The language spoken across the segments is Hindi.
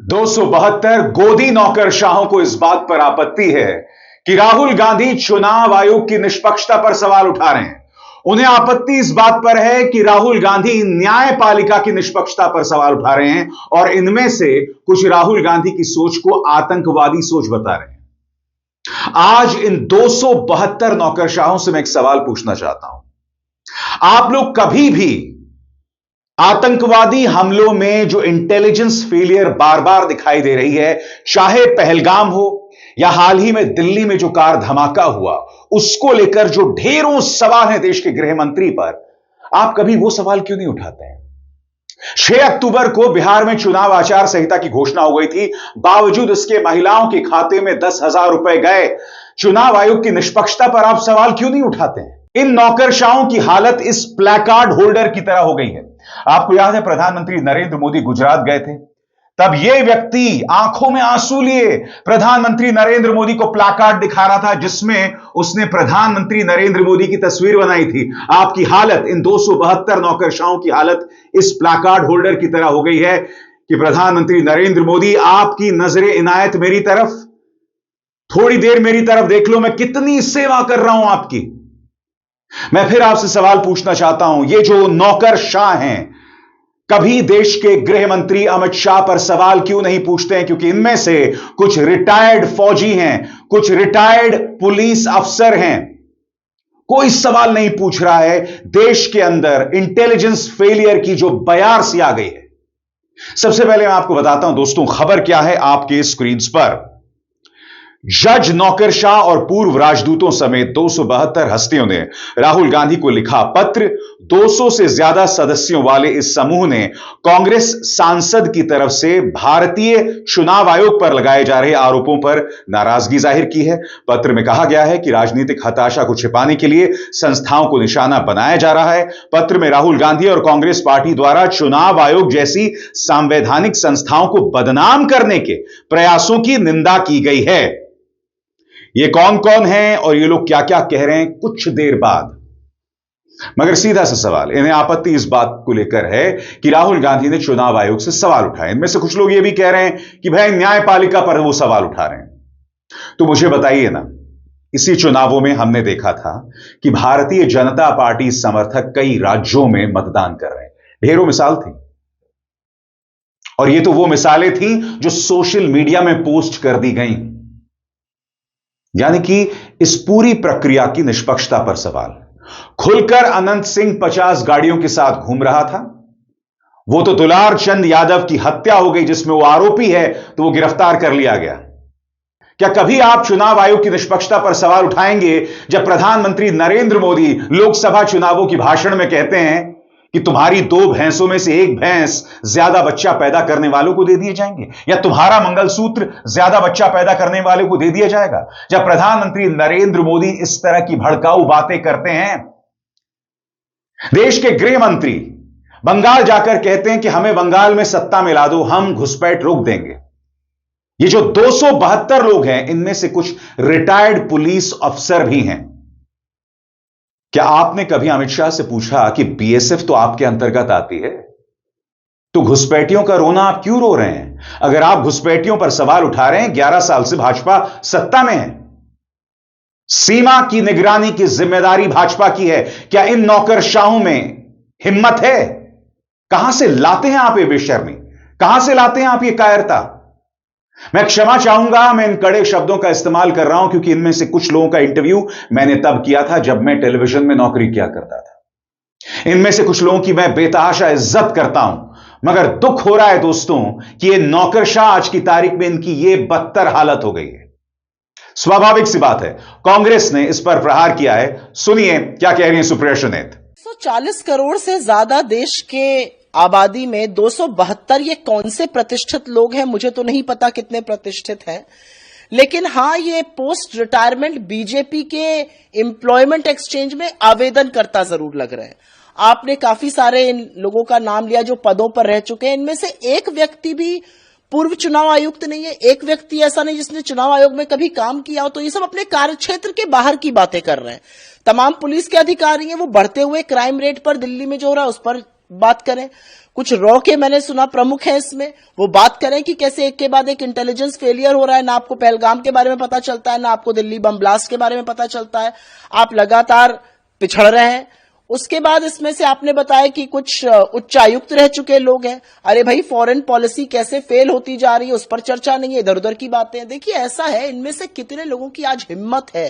272 गोदी नौकरशाहों को इस बात पर आपत्ति है कि राहुल गांधी चुनाव आयोग की निष्पक्षता पर सवाल उठा रहे हैं। उन्हें आपत्ति इस बात पर है कि राहुल गांधी न्यायपालिका की निष्पक्षता पर सवाल उठा रहे हैं और इनमें से कुछ राहुल गांधी की सोच को आतंकवादी सोच बता रहे हैं। आज इन 272 नौकरशाहों से मैं एक सवाल पूछना चाहता हूं। आप लोग कभी भी आतंकवादी हमलों में जो इंटेलिजेंस फेलियर बार बार दिखाई दे रही है, चाहे पहलगाम हो या हाल ही में दिल्ली में जो कार धमाका हुआ, उसको लेकर जो ढेरों सवाल हैं देश के गृह मंत्री पर, आप कभी वो सवाल क्यों नहीं उठाते हैं? 6 अक्टूबर को बिहार में चुनाव आचार संहिता की घोषणा हो गई थी, बावजूद इसके महिलाओं के खाते में 10,000 रुपए गए। चुनाव आयोग की निष्पक्षता पर आप सवाल क्यों नहीं उठाते हैं? इन नौकरशाहों की हालत इस प्लेकार्ड होल्डर की तरह हो गई है। आपको याद है प्रधानमंत्री नरेंद्र मोदी गुजरात गए थे, तब यह व्यक्ति आंखों में आंसू लिए प्रधानमंत्री नरेंद्र मोदी को प्लेकार्ड दिखा रहा था, जिसमें उसने प्रधानमंत्री नरेंद्र मोदी की तस्वीर बनाई थी। आपकी हालत, इन 272 नौकरशाहों की हालत इस प्लेकार्ड होल्डर की तरह हो गई है कि प्रधानमंत्री नरेंद्र मोदी, आपकी नजरे इनायत मेरी तरफ, थोड़ी देर मेरी तरफ देख लो, मैं कितनी सेवा कर रहा हूं आपकी। मैं फिर आपसे सवाल पूछना चाहता हूं, ये जो नौकरशाह हैं, कभी देश के गृह मंत्री अमित शाह पर सवाल क्यों नहीं पूछते हैं? क्योंकि इनमें से कुछ रिटायर्ड फौजी हैं, कुछ रिटायर्ड पुलिस अफसर हैं। कोई सवाल नहीं पूछ रहा है। देश के अंदर इंटेलिजेंस फेलियर की जो बयार सी आ गई है। सबसे पहले मैं आपको बताता हूं दोस्तों, खबर क्या है आपके स्क्रीन पर। जज, नौकरशाह और पूर्व राजदूतों समेत 272 हस्तियों ने राहुल गांधी को लिखा पत्र। 200 से ज्यादा सदस्यों वाले इस समूह ने कांग्रेस सांसद की तरफ से भारतीय चुनाव आयोग पर लगाए जा रहे आरोपों पर नाराजगी जाहिर की है। पत्र में कहा गया है कि राजनीतिक हताशा को छिपाने के लिए संस्थाओं को निशाना बनाया जा रहा है। पत्र में राहुल गांधी और कांग्रेस पार्टी द्वारा चुनाव आयोग जैसी संवैधानिक संस्थाओं को बदनाम करने के प्रयासों की निंदा की गई है। ये कौन कौन हैं और ये लोग क्या क्या कह रहे हैं, कुछ देर बाद। मगर सीधा सा सवाल, इन्हें आपत्ति इस बात को लेकर है कि राहुल गांधी ने चुनाव आयोग से सवाल उठाए। इनमें से कुछ लोग ये भी कह रहे हैं कि भाई न्यायपालिका पर वो सवाल उठा रहे हैं। तो मुझे बताइए ना, इसी चुनावों में हमने देखा था कि भारतीय जनता पार्टी समर्थक कई राज्यों में मतदान कर रहे हैं। ढेरों मिसाल थी, और ये तो वो मिसालें थी जो सोशल मीडिया में पोस्ट कर दी गई। यानी कि इस पूरी प्रक्रिया की निष्पक्षता पर सवाल। खुलकर अनंत सिंह 50 गाड़ियों के साथ घूम रहा था। वो तो दुलार चंद यादव की हत्या हो गई, जिसमें वो आरोपी है, तो वो गिरफ्तार कर लिया गया। क्या कभी आप चुनाव आयोग की निष्पक्षता पर सवाल उठाएंगे जब प्रधानमंत्री नरेंद्र मोदी लोकसभा चुनावों की भाषण में कहते हैं कि तुम्हारी 2 भैंसों में से 1 भैंस ज्यादा बच्चा पैदा करने वालों को दे दिए जाएंगे, या तुम्हारा मंगलसूत्र ज्यादा बच्चा पैदा करने वालों को दे दिया जाएगा? जब प्रधानमंत्री नरेंद्र मोदी इस तरह की भड़काऊ बातें करते हैं, देश के गृह मंत्री बंगाल जाकर कहते हैं कि हमें बंगाल में सत्ता मिला दो, हम घुसपैठ रोक देंगे। ये जो 272 लोग हैं, इनमें से कुछ रिटायर्ड पुलिस अफसर भी हैं। क्या आपने कभी अमित शाह से पूछा कि बीएसएफ तो आपके अंतर्गत आती है, तो घुसपैठियों का रोना आप क्यों रो रहे हैं? अगर आप घुसपैठियों पर सवाल उठा रहे हैं, 11 साल से भाजपा सत्ता में है, सीमा की निगरानी की जिम्मेदारी भाजपा की है। क्या इन नौकरशाहों में हिम्मत है? कहां से लाते हैं आप ये बेशर्मी? कहां से लाते हैं आप ये कायरता? मैं क्षमा चाहूंगा, मैं इन कड़े शब्दों का इस्तेमाल कर रहा हूं क्योंकि इनमें से कुछ लोगों का इंटरव्यू मैंने तब किया था जब मैं टेलीविजन में नौकरी किया करता था। इनमें से कुछ लोगों की मैं बेतहाशा इज्जत करता हूं, मगर दुख हो रहा है दोस्तों कि ये नौकरशाह आज की तारीख में इनकी ये बदतर हालत हो गई है। स्वाभाविक सी बात है, कांग्रेस ने इस पर प्रहार किया है। सुनिए क्या कह रही है सुप्रिया सुनेत। 140 करोड़ से ज्यादा देश के आबादी में 272 ये कौन से प्रतिष्ठित लोग हैं? मुझे तो नहीं पता कितने प्रतिष्ठित हैं, लेकिन हाँ, ये पोस्ट रिटायरमेंट बीजेपी के एम्प्लॉयमेंट एक्सचेंज में आवेदन करता जरूर लग रहे हैं। आपने काफी सारे इन लोगों का नाम लिया जो पदों पर रह चुके हैं। इनमें से एक व्यक्ति भी पूर्व चुनाव आयुक्त नहीं है, एक व्यक्ति ऐसा नहीं जिसने चुनाव आयोग में कभी काम किया हो। तो ये सब अपने कार्यक्षेत्र के बाहर की बातें कर रहे हैं। तमाम पुलिस के अधिकारी हैं, वो बढ़ते हुए क्राइम रेट पर दिल्ली में जो हो रहा है उस पर बात करें, कुछ रॉ के मैंने सुना प्रमुख है इसमें, वो बात करें कि कैसे एक के बाद एक इंटेलिजेंस फेलियर हो रहा है, ना आपको पहलगाम के बारे में पता चलता है, ना आपको दिल्ली बम ब्लास्ट के बारे में पता चलता है, आप लगातार पिछड़ रहे हैं। उसके बाद इसमें से आपने बताया कि कुछ उच्चायुक्त रह चुके लोग हैं। अरे भाई, फॉरेन पॉलिसी कैसे फेल होती जा रही है उस पर चर्चा नहीं है, इधर उधर की बातें हैं। देखिए ऐसा है, इनमें से कितने लोगों की आज हिम्मत है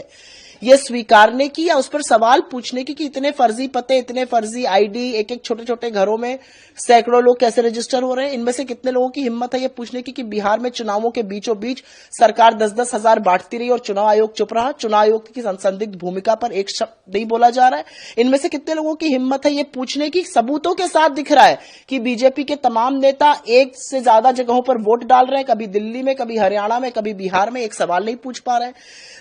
ये स्वीकारने की या उस पर सवाल पूछने की कि इतने फर्जी पते, इतने फर्जी आईडी, एक एक छोटे छोटे घरों में सैकड़ों लोग कैसे रजिस्टर हो रहे हैं। इनमें से कितने लोगों की हिम्मत है ये पूछने की कि बिहार में चुनावों के बीचों बीच सरकार 10-10 हजार बांटती रही और चुनाव आयोग चुप रहा, चुनाव आयोग की संदिग्ध भूमिका पर एक शब्द नहीं बोला जा रहा है। इनमें से कितने लोगों की हिम्मत है ये पूछने की, सबूतों के साथ दिख रहा है कि बीजेपी के तमाम नेता एक से ज्यादा जगहों पर वोट डाल रहे हैं, कभी दिल्ली में, कभी हरियाणा में, कभी बिहार में, एक सवाल नहीं पूछ पा रहे हैं।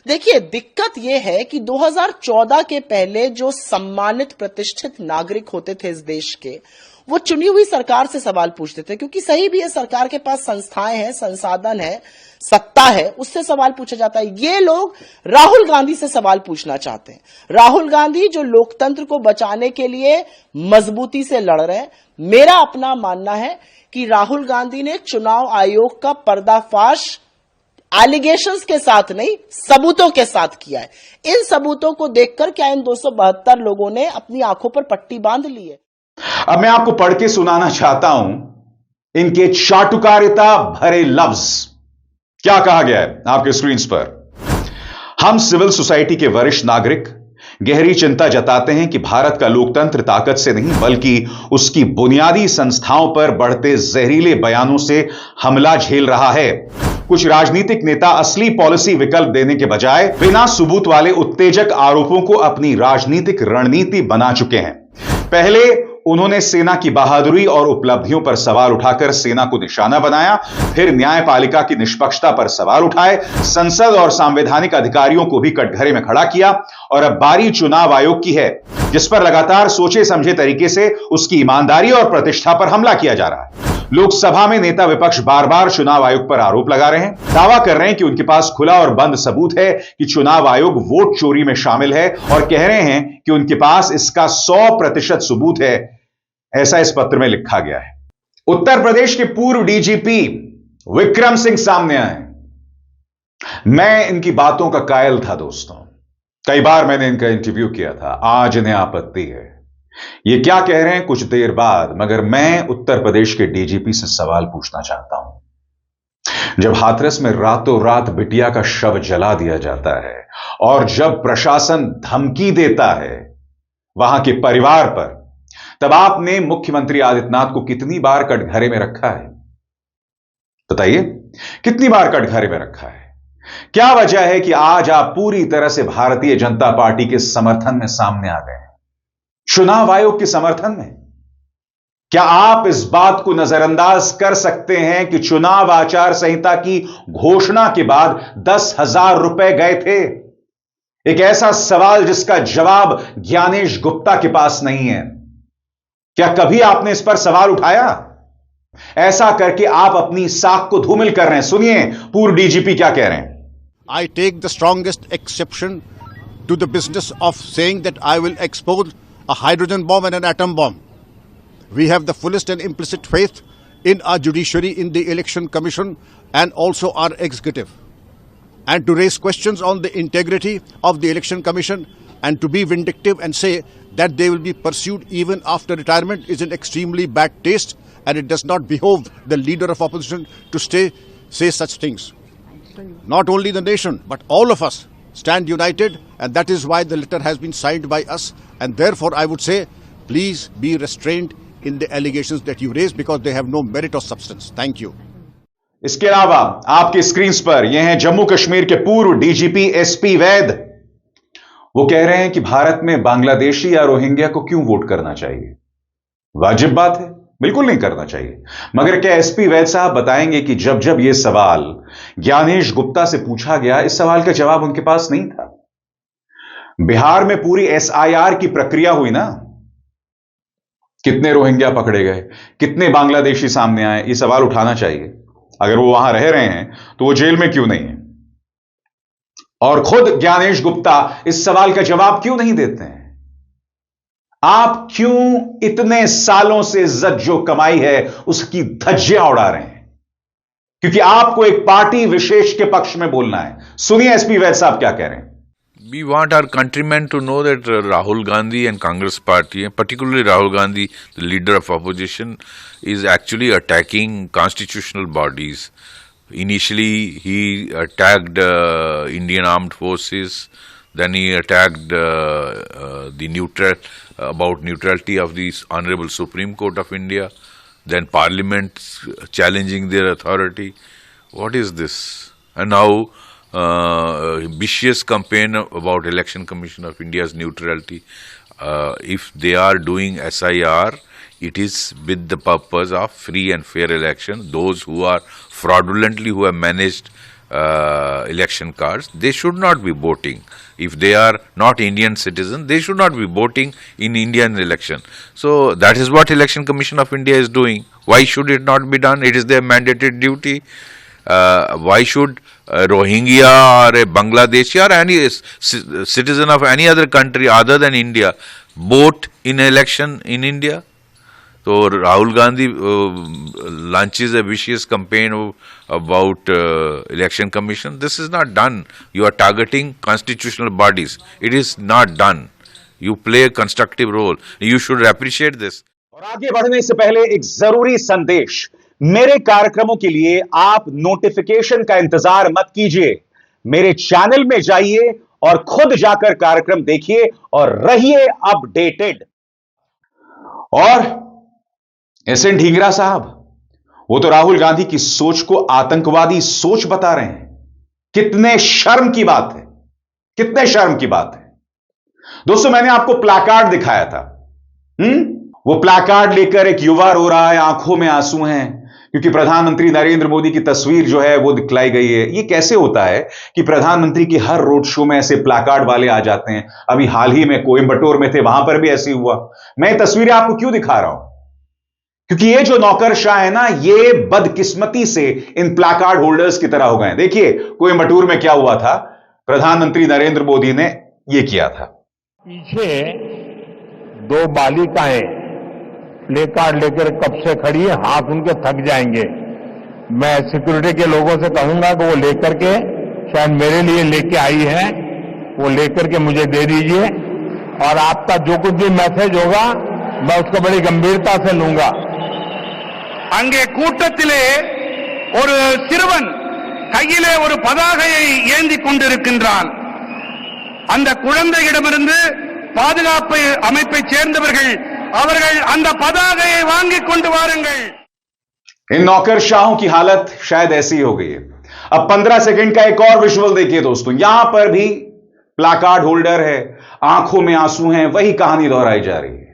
देखिए दिक्कत यह है कि 2014 के पहले जो सम्मानित प्रतिष्ठित नागरिक होते थे इस देश के, वो चुनी हुई सरकार से सवाल पूछते थे, क्योंकि सही भी है, सरकार के पास संस्थाएं हैं, संसाधन है, सत्ता है, उससे सवाल पूछा जाता है। ये लोग राहुल गांधी से सवाल पूछना चाहते हैं। राहुल गांधी जो लोकतंत्र को बचाने के लिए मजबूती से लड़ रहे हैं। मेरा अपना मानना है कि राहुल गांधी ने चुनाव आयोग का पर्दाफाश एलिगेशंस के साथ नहीं, सबूतों के साथ किया है। इन सबूतों को देखकर क्या इन 272 लोगों ने अपनी आंखों पर पट्टी बांध ली है? अब मैं आपको पढ़ के सुनाना चाहता हूं इनके चाटुकारिता भरे लफ्ज। क्या कहा गया है आपके स्क्रीन पर? हम सिविल सोसाइटी के वरिष्ठ नागरिक गहरी चिंता जताते हैं कि भारत का लोकतंत्र ताकत से नहीं बल्कि उसकी बुनियादी संस्थाओं पर बढ़ते जहरीले बयानों से हमला झेल रहा है। कुछ राजनीतिक नेता असली पॉलिसी विकल्प देने के बजाय बिना सबूत वाले उत्तेजक आरोपों को अपनी राजनीतिक रणनीति बना चुके हैं। पहले उन्होंने सेना की बहादुरी और उपलब्धियों पर सवाल उठाकर सेना को निशाना बनाया, फिर न्यायपालिका की निष्पक्षता पर सवाल उठाए, संसद और संवैधानिक अधिकारियों को भी कटघरे में खड़ा किया, और अब बारी चुनाव आयोग की है, जिस पर लगातार सोचे समझे तरीके से उसकी ईमानदारी और प्रतिष्ठा पर हमला किया जा रहा है। लोकसभा में नेता विपक्ष बार बार चुनाव आयोग पर आरोप लगा रहे हैं, दावा कर रहे हैं कि उनके पास खुला और बंद सबूत है कि चुनाव आयोग वोट चोरी में शामिल है, और कह रहे हैं कि उनके पास इसका 100% सबूत है। ऐसा इस पत्र में लिखा गया है। उत्तर प्रदेश के पूर्व डीजीपी विक्रम सिंह सामने आए। मैं इनकी बातों का कायल था दोस्तों, कई बार मैंने इनका इंटरव्यू किया था। आज इन्हें आपत्ति है। ये क्या कह रहे हैं कुछ देर बाद, मगर मैं उत्तर प्रदेश के डीजीपी से सवाल पूछना चाहता हूं। जब हाथरस में रातों रात बिटिया का शव जला दिया जाता है और जब प्रशासन धमकी देता है वहां के परिवार पर, तब आपने मुख्यमंत्री आदित्यनाथ को कितनी बार कटघरे में रखा है? बताइए, कितनी बार कटघरे में रखा है? क्या वजह है कि आज आप पूरी तरह से भारतीय जनता पार्टी के समर्थन में सामने आ गए हैं, चुनाव आयोग के समर्थन में? क्या आप इस बात को नजरअंदाज कर सकते हैं कि चुनाव आचार संहिता की घोषणा के बाद 10,000 रुपए गए थे? एक ऐसा सवाल जिसका जवाब ज्ञानेश गुप्ता के पास नहीं है। क्या कभी आपने इस पर सवाल उठाया? ऐसा करके आप अपनी साख को धूमिल कर रहे हैं। सुनिए पूर्व डीजीपी क्या कह रहे हैं। I take the strongest exception to the business of saying that I will expose a hydrogen bomb and an atom bomb. We have the fullest and implicit faith in our judiciary, in the Election Commission and also our executive. And to raise questions on the integrity of the Election Commission and to be vindictive and say that they will be pursued even after retirement is an extremely bad taste, and it does not behove the leader of opposition to say such things. Not only the nation, but all of us stand united, and that is why the letter has been signed by us. And therefore, I would say, please be restrained in the allegations that you raise because they have no merit or substance. Thank you. इसके अलावा आपकी स्क्रीन पर यह हैं जम्मू कश्मीर के पूर्व डीजीपी एसपी वैद। वो कह रहे हैं कि भारत में बांग्लादेशी या रोहिंग्या को क्यों वोट करना चाहिए? वाजिब बात है, बिल्कुल नहीं करना चाहिए। मगर क्या एसपी वैद साहब बताएंगे कि जब जब यह सवाल ज्ञानेश गुप्ता से पूछा गया, इस सवाल का जवाब उनके पास नहीं था। बिहार में पूरी एसआईआर की प्रक्रिया हुई ना, कितने रोहिंग्या पकड़े गए, कितने बांग्लादेशी सामने आए, यह सवाल उठाना चाहिए। अगर वो वहां रह रहे हैं तो वो जेल में क्यों नहीं है? और खुद ज्ञानेश गुप्ता इस सवाल का जवाब क्यों नहीं देते हैं? आप क्यों इतने सालों से इज्जत जो कमाई है उसकी धज्जियां उड़ा रहे हैं? क्योंकि आपको एक पार्टी विशेष के पक्ष में बोलना है। सुनिए एसपी वैद साहब क्या कह रहे हैं। We want our countrymen to know that Rahul Gandhi and Congress party, and particularly Rahul Gandhi, the leader of opposition, is actually attacking constitutional bodies. Initially, he attacked Indian armed forces. Then he attacked about neutrality of the Honorable Supreme Court of India. Then Parliament challenging their authority. What is this? And now vicious campaign about Election Commission of India's neutrality. If they are doing SIR, it is with the purpose of free and fair election. Those who are fraudulently who have managed election cards, they should not be voting. If they are not Indian citizens, they should not be voting in Indian election. So that is what Election Commission of India is doing. Why should it not be done? It is their mandated duty. Why should Rohingya or a Bangladeshi or any citizen of any other country other than India vote in election in India? So Rahul Gandhi launches a vicious campaign about election commission. This is not done. You are targeting constitutional bodies. It is not done. You play a constructive role. You should appreciate this. और आगे बढ़ने से पहले एक जरूरी संदेश। मेरे कार्यक्रमों के लिए आप नोटिफिकेशन का इंतजार मत कीजिए। मेरे चैनल में जाइए और खुद जाकर कार्यक्रम देखिए और रहिए अपडेटेड। और एसएन ढींगरा साहब, वो तो राहुल गांधी की सोच को आतंकवादी सोच बता रहे हैं। कितने शर्म की बात है, कितने शर्म की बात है। दोस्तों, मैंने आपको प्लाकार्ड दिखाया था। वो प्लाकार्ड लेकर एक युवा रो रहा है, आंखों में आंसू हैं, क्योंकि प्रधानमंत्री नरेंद्र मोदी की तस्वीर जो है वो दिखलाई गई है। ये कैसे होता है कि प्रधानमंत्री की हर रोड शो में ऐसे प्लाकार्ड वाले आ जाते हैं? अभी हाल ही में कोयंबटूर में थे, वहां पर भी ऐसे हुआ। मैं तस्वीरें आपको क्यों दिखा रहा हूं? क्योंकि ये जो नौकरशाह है ना, ये बदकिस्मती से इन प्लाकार्ड होल्डर्स की तरह हो गए। देखिए कोयंबटूर में क्या हुआ था, प्रधानमंत्री नरेंद्र मोदी ने यह किया था। पीछे दो बालिकाएं प्ले कार्ड लेकर कब से खड़ी है, हाथ उनके थक जाएंगे। मैं सिक्योरिटी के लोगों से कहूंगा कि वो लेकर के, शायद मेरे लिए लेके आई है, वो लेकर के मुझे दे दीजिए और आपका जो कुछ भी मैसेज होगा मैं उसको बड़ी गंभीरता से लूंगा। அங்கே கூட்டத்திலே ஒரு சிறுவன் கையிலே ஒரு பதாகையை ஏந்தி கொண்டிருக்கின்றான். அந்த குழந்தையிடமிருந்து பாதுகாப்பு அமைப்பைச் சேர்ந்தவர்கள் அவர்கள் அந்த பதாகையை வாங்கிக் கொண்டு வாருங்கள்। इन नौकरशाहों की हालत शायद ऐसी ही हो गई है। अब 15 सेकंड का एक और विजुअल देखिए दोस्तों। यहां पर भी प्लाकार्ड होल्डर है, आंखों में आंसू हैं, वही कहानी दोहराई जा रही है।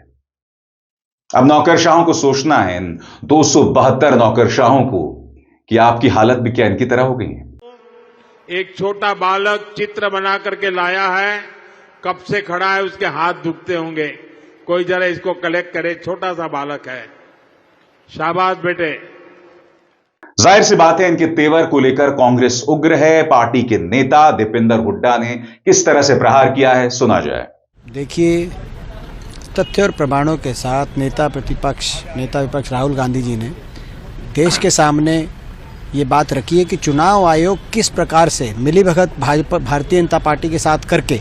अब नौकरशाहों को सोचना है, इन 272 नौकरशाहों को, कि आपकी हालत भी क्या इनकी तरह हो गई है। एक छोटा बालक चित्र बना करके लाया है, कब से खड़ा है, उसके हाथ दुखते होंगे। कोई जरा इसको कलेक्ट करे, छोटा सा बालक है। शाबाश बेटे। जाहिर सी बात है, इनके तेवर को लेकर कांग्रेस उग्र है। पार्टी के नेता दीपेंद्र हुड्डा ने किस तरह से प्रहार किया है, सुना जाए। देखिए, तथ्य और प्रमाणों के साथ नेता विपक्ष राहुल गांधी जी ने देश के सामने ये बात रखी है कि चुनाव आयोग किस प्रकार से मिलीभगत भारतीय जनता पार्टी के साथ करके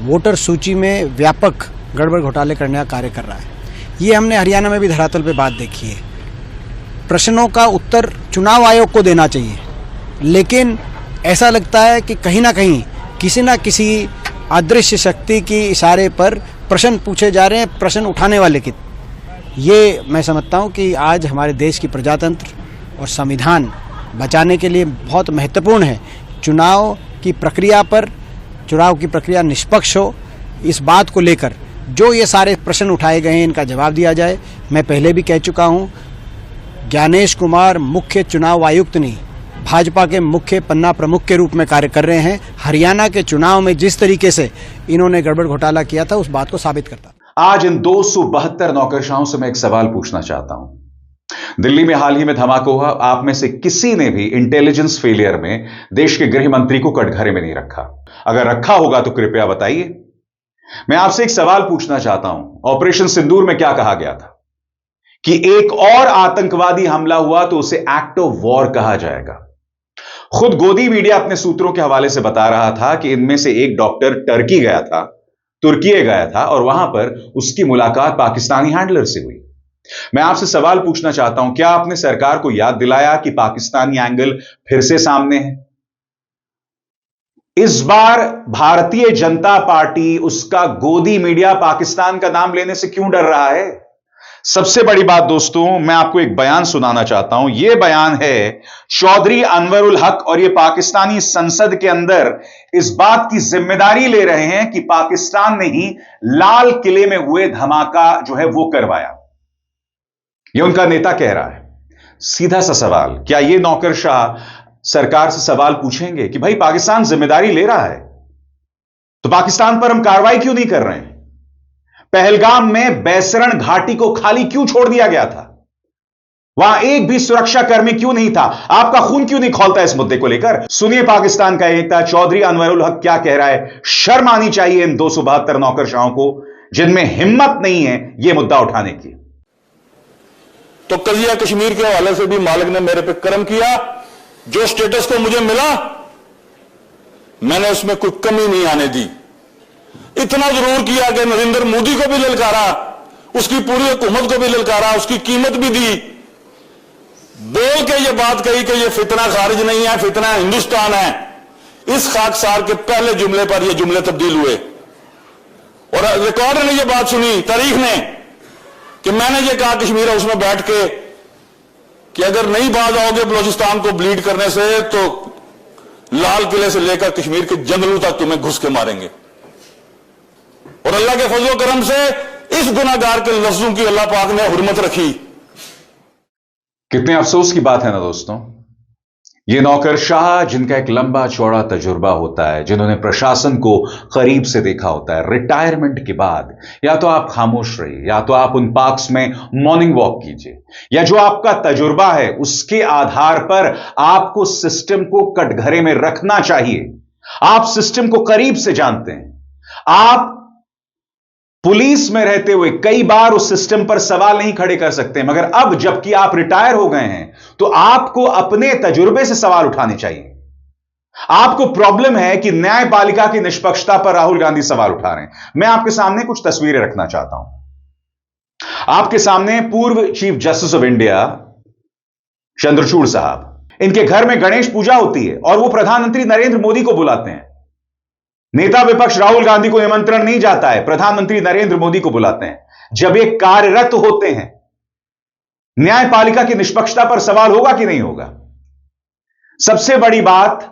वोटर सूची में व्यापक गड़बड़ घोटाले करने का कार्य कर रहा है। ये हमने हरियाणा में भी धरातल पे बात देखी है। प्रश्नों का उत्तर चुनाव आयोग को देना चाहिए, लेकिन ऐसा लगता है कि कहीं ना कहीं किसी न किसी अदृश्य शक्ति की इशारे पर प्रश्न पूछे जा रहे हैं, प्रश्न उठाने वाले की। ये मैं समझता हूँ कि आज हमारे देश की प्रजातंत्र और संविधान बचाने के लिए बहुत महत्वपूर्ण है। चुनाव की प्रक्रिया निष्पक्ष हो, इस बात को लेकर जो ये सारे प्रश्न उठाए गए हैं इनका जवाब दिया जाए। मैं पहले भी कह चुका हूँ, ज्ञानेश कुमार मुख्य चुनाव आयुक्त नहीं, भाजपा के मुख्य पन्ना प्रमुख के रूप में कार्य कर रहे हैं। हरियाणा के चुनाव में जिस तरीके से इन्होंने गड़बड़ घोटाला किया था, उस बात को साबित करता। आज इन 272 नौकरशाहों से मैं एक सवाल पूछना चाहता हूं। दिल्ली में हाल ही में धमाका हुआ, आप में से किसी ने भी इंटेलिजेंस फेलियर में देश के गृह मंत्री को कटघरे में नहीं रखा। अगर रखा होगा तो कृपया बताइए। मैं आपसे एक सवाल पूछना चाहता हूं। ऑपरेशन सिंदूर में क्या कहा गया था कि एक और आतंकवादी हमला हुआ तो उसे एक्ट ऑफ वॉर कहा जाएगा। खुद गोदी मीडिया अपने सूत्रों के हवाले से बता रहा था कि इनमें से एक डॉक्टर तुर्की गया था और वहां पर उसकी मुलाकात पाकिस्तानी हैंडलर से हुई। मैं आपसे सवाल पूछना चाहता हूं, क्या आपने सरकार को याद दिलाया कि पाकिस्तानी एंगल फिर से सामने है? इस बार भारतीय जनता पार्टी, उसका गोदी मीडिया पाकिस्तान का नाम लेने से क्यों डर रहा है? सबसे बड़ी बात दोस्तों, मैं आपको एक बयान सुनाना चाहता हूं। यह बयान है चौधरी अनवरुल हक, और यह पाकिस्तानी संसद के अंदर इस बात की जिम्मेदारी ले रहे हैं कि पाकिस्तान ने ही लाल किले में हुए धमाका जो है वो करवाया। यह उनका नेता कह रहा है। सीधा सा सवाल, क्या यह नौकरशाह सरकार से सवाल पूछेंगे कि भाई पाकिस्तान जिम्मेदारी ले रहा है तो पाकिस्तान पर हम कार्रवाई क्यों नहीं कर रहे हैं? पहलगाम में बैसरण घाटी को खाली क्यों छोड़ दिया गया था? वहां एक भी सुरक्षा कर्मी क्यों नहीं था? आपका खून क्यों नहीं खौलता इस मुद्दे को लेकर? सुनिए पाकिस्तान का नेता चौधरी अनवरुल हक क्या कह रहा है। शर्म आनी चाहिए इन 272 नौकरशाहों को जिनमें हिम्मत नहीं है यह मुद्दा उठाने की। तो कजिया कश्मीर के हवाले से भी मालिक ने मेरे पे कर्म किया। जो स्टेटस को मुझे मिला मैंने उसमें कोई कमी नहीं आने दी। इतना जरूर किया कि नरेंद्र मोदी को भी ललकारा, उसकी पूरी हुकूमत को भी ललकारा, उसकी कीमत भी दी, बोल के ये बात कही कि ये फितना खारिज नहीं है, फितना हिंदुस्तान है। इस खाकसार के पहले जुमले पर ये जुमले तब्दील हुए और रिकॉर्ड ने ये बात सुनी, तारीख ने, कि मैंने ये कहा कश्मीर हाउस में बैठ के कि अगर नहीं बाज आओगे बलूचिस्तान को ब्लीड करने से तो लाल किले से लेकर कश्मीर के जंगलों तक तुम्हें घुस के मारेंगे। और अल्लाह के फजल करम से इस गुनाहगार के लफ्जों की अल्लाह पाक ने हुर्मत रखी। कितने अफसोस की बात है ना दोस्तों, ये नौकरशाह जिनका एक लंबा चौड़ा तजुर्बा होता है, जिन्होंने प्रशासन को करीब से देखा होता है, रिटायरमेंट के बाद या तो आप खामोश रहिए, या तो आप उन पार्क्स में मॉर्निंग वॉक कीजिए, या जो आपका तजुर्बा है उसके आधार पर आपको सिस्टम को कटघरे में रखना चाहिए। आप सिस्टम को करीब से जानते हैं। आप पुलिस में रहते हुए कई बार उस सिस्टम पर सवाल नहीं खड़े कर सकते, मगर अब जबकि आप रिटायर हो गए हैं तो आपको अपने तजुर्बे से सवाल उठाने चाहिए। आपको प्रॉब्लम है कि न्यायपालिका की निष्पक्षता पर राहुल गांधी सवाल उठा रहे हैं। मैं आपके सामने कुछ तस्वीरें रखना चाहता हूं। आपके सामने पूर्व chief justice of India Chandrachud साहब, इनके घर में गणेश पूजा होती है और वो प्रधानमंत्री नरेंद्र मोदी को बुलाते हैं। नेता विपक्ष राहुल गांधी को निमंत्रण नहीं जाता है, प्रधानमंत्री नरेंद्र मोदी को बुलाते हैं। जब ये कार्यरत होते हैं, न्यायपालिका की निष्पक्षता पर सवाल होगा कि नहीं होगा? सबसे बड़ी बात,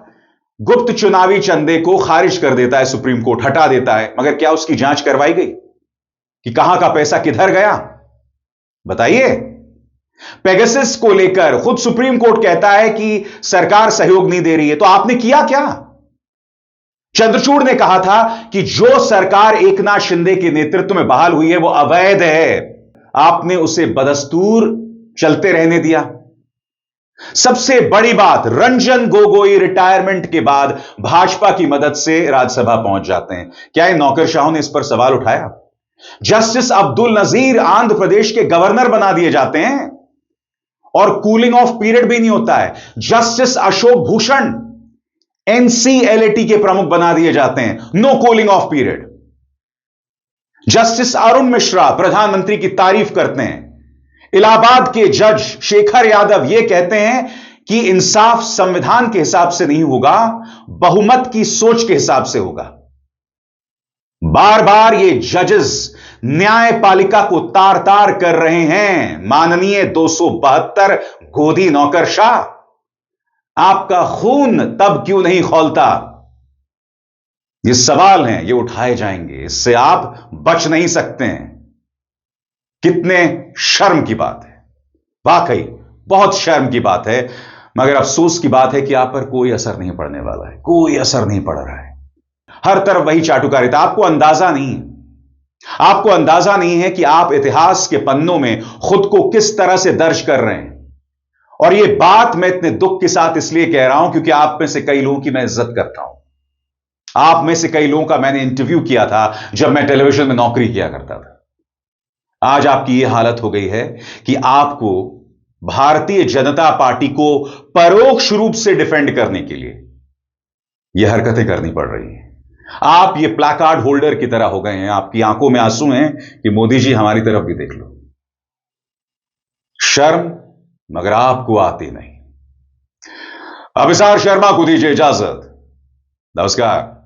गुप्त चुनावी चंदे को खारिज कर देता है सुप्रीम कोर्ट, हटा देता है, मगर क्या उसकी जांच करवाई गई कि कहां का पैसा किधर गया? बताइए। पेगासस को लेकर खुद सुप्रीम कोर्ट कहता है कि सरकार सहयोग नहीं दे रही है, तो आपने किया क्या? चंद्रचूड़ ने कहा था कि जो सरकार एकनाथ शिंदे के नेतृत्व में बहाल हुई है वो अवैध है, आपने उसे बदस्तूर चलते रहने दिया। सबसे बड़ी बात, रंजन गोगोई रिटायरमेंट के बाद भाजपा की मदद से राज्यसभा पहुंच जाते हैं। क्या इन नौकरशाहों ने इस पर सवाल उठाया? जस्टिस अब्दुल नजीर आंध्र प्रदेश के गवर्नर बना दिए जाते हैं और कूलिंग ऑफ पीरियड भी नहीं होता है। जस्टिस अशोक भूषण एनसीएलटी के प्रमुख बना दिए जाते हैं, no cooling off period. Justice Arun Mishra प्रधानमंत्री की तारीफ करते हैं। इलाहाबाद के जज शेखर यादव यह कहते हैं कि इंसाफ संविधान के हिसाब से नहीं होगा, बहुमत की सोच के हिसाब से होगा। बार बार ये जजेस न्यायपालिका को तार तार कर रहे हैं। माननीय 272 गोदी नौकरशाह, आपका खून तब क्यों नहीं खौलता? ये सवाल हैं, ये उठाए जाएंगे, इससे आप बच नहीं सकते हैं। कितने शर्म की बात है, वाकई बहुत शर्म की बात है। मगर अफसोस की बात है कि आप पर कोई असर नहीं पड़ने वाला है, कोई असर नहीं पड़ रहा है। हर तरफ वही चाटुकारिता। आपको अंदाजा नहीं है, आपको अंदाजा नहीं है कि आप इतिहास के पन्नों में खुद को किस तरह से दर्ज कर रहे हैं। और यह बात मैं इतने दुख के साथ इसलिए कह रहा हूं क्योंकि आप में से कई लोगों की मैं इज्जत करता हूं, आप में से कई लोगों का मैंने इंटरव्यू किया था जब मैं टेलीविजन में नौकरी किया करता था। आज आपकी यह हालत हो गई है कि आपको भारतीय जनता पार्टी को परोक्ष रूप से डिफेंड करने के लिए यह हरकतें करनी पड़ रही हैं। आप ये प्लाकार्ड होल्डर की तरह हो गए हैं। आपकी आंखों में आंसू हैं कि मोदी जी हमारी तरफ भी देख लो। शर्म मगर आपको आती नहीं। अभिसार शर्मा को दीजिए इजाजत। नमस्कार।